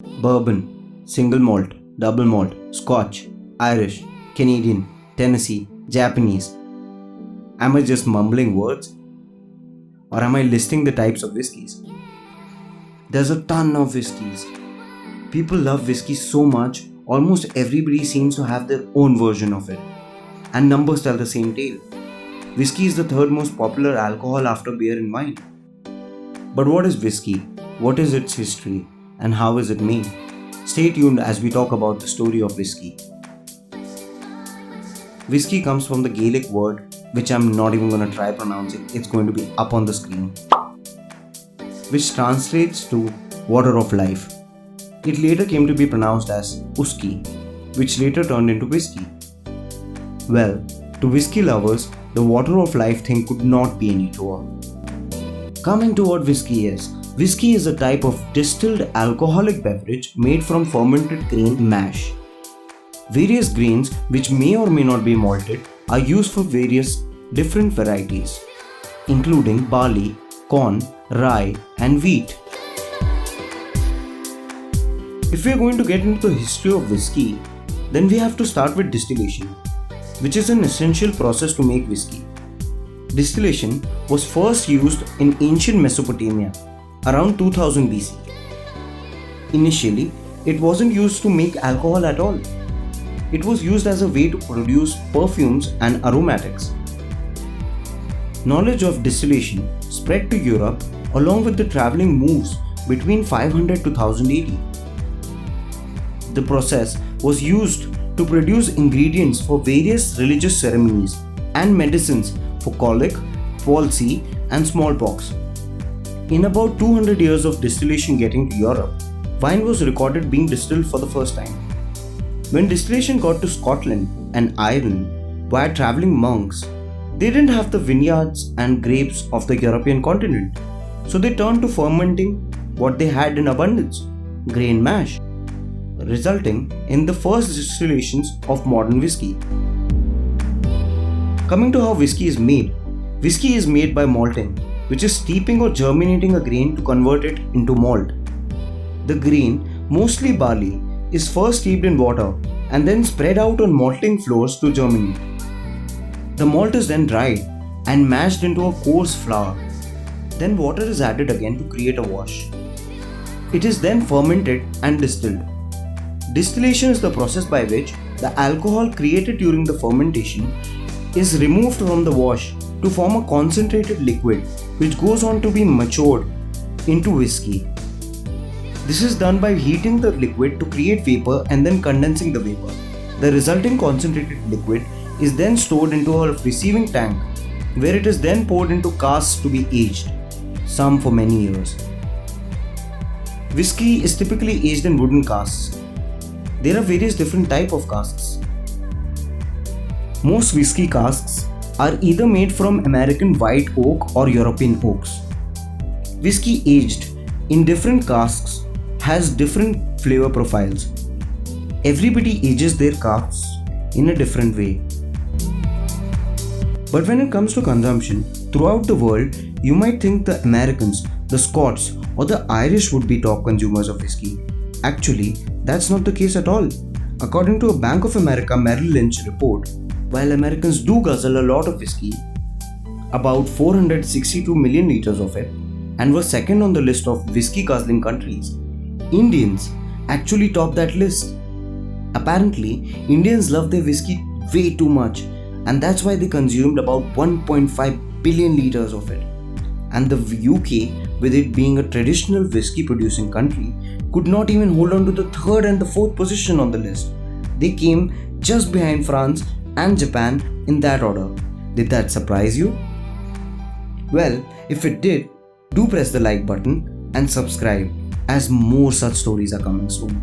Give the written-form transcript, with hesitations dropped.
Bourbon, single malt, double malt, Scotch, Irish, Canadian, Tennessee, Japanese. Am I just mumbling words? Or am I listing the types of whiskies? There's a ton of whiskies. People love whiskey so much, almost everybody seems to have their own version of it. And numbers tell the same tale. Whiskey is the third most popular alcohol after beer and wine. But what is whiskey? What is its history? And how is it made? Stay tuned as we talk about the story of whiskey. Whiskey comes from the Gaelic word, which I'm not even going to try pronouncing, it's going to be up on the screen, which translates to water of life. It later came to be pronounced as uski, which later turned into whiskey. Well, to whiskey lovers, the water of life thing could not be any truer. Coming to what whiskey is. Whiskey is a type of distilled alcoholic beverage made from fermented grain mash. Various grains, which may or may not be malted, are used for various different varieties, including barley, corn, rye, and wheat. If we are going to get into the history of whiskey, then we have to start with distillation, which is an essential process to make whiskey. Distillation was first used in ancient Mesopotamia around 2000 BC. Initially, it wasn't used to make alcohol at all. It was used as a way to produce perfumes and aromatics. Knowledge of distillation spread to Europe along with the traveling moves between 500 to 1000 AD. The process was used to produce ingredients for various religious ceremonies and medicines for colic, palsy, and smallpox. In about 200 years of distillation getting to Europe, wine was recorded being distilled for the first time. When distillation got to Scotland and Ireland via traveling monks, they didn't have the vineyards and grapes of the European continent, so they turned to fermenting what they had in abundance, grain mash, resulting in the first distillations of modern whiskey. Coming to how whiskey is made by malting, which is steeping or germinating a grain to convert it into malt. The grain, mostly barley, is first steeped in water and then spread out on malting floors to germinate. The malt is then dried and mashed into a coarse flour. Then water is added again to create a wash. It is then fermented and distilled. Distillation is the process by which the alcohol created during the fermentation is removed from the wash to form a concentrated liquid which goes on to be matured into whiskey. This is done by heating the liquid to create vapor and then condensing the vapor. The resulting concentrated liquid is then stored into a receiving tank where it is then poured into casks to be aged, some for many years. Whiskey is typically aged in wooden casks. There are various different types of casks. Most whiskey casks are either made from American white oak or European oaks. Whiskey aged in different casks has different flavor profiles. Everybody ages their casks in a different way. But when it comes to consumption, throughout the world, you might think the Americans, the Scots, or the Irish would be top consumers of whiskey. Actually, that's not the case at all. According to a Bank of America Merrill Lynch report, while Americans do guzzle a lot of whiskey, about 462 million liters of it, and were second on the list of whiskey guzzling countries, Indians actually top that list. Apparently, Indians love their whiskey way too much, and that's why they consumed about 1.5 billion liters of it. And the UK, with it being a traditional whiskey producing country, could not even hold on to the third and the fourth position on the list. They came just behind France and Japan in that order. Did that surprise you? Well, if it did, do press the like button and subscribe as more such stories are coming soon.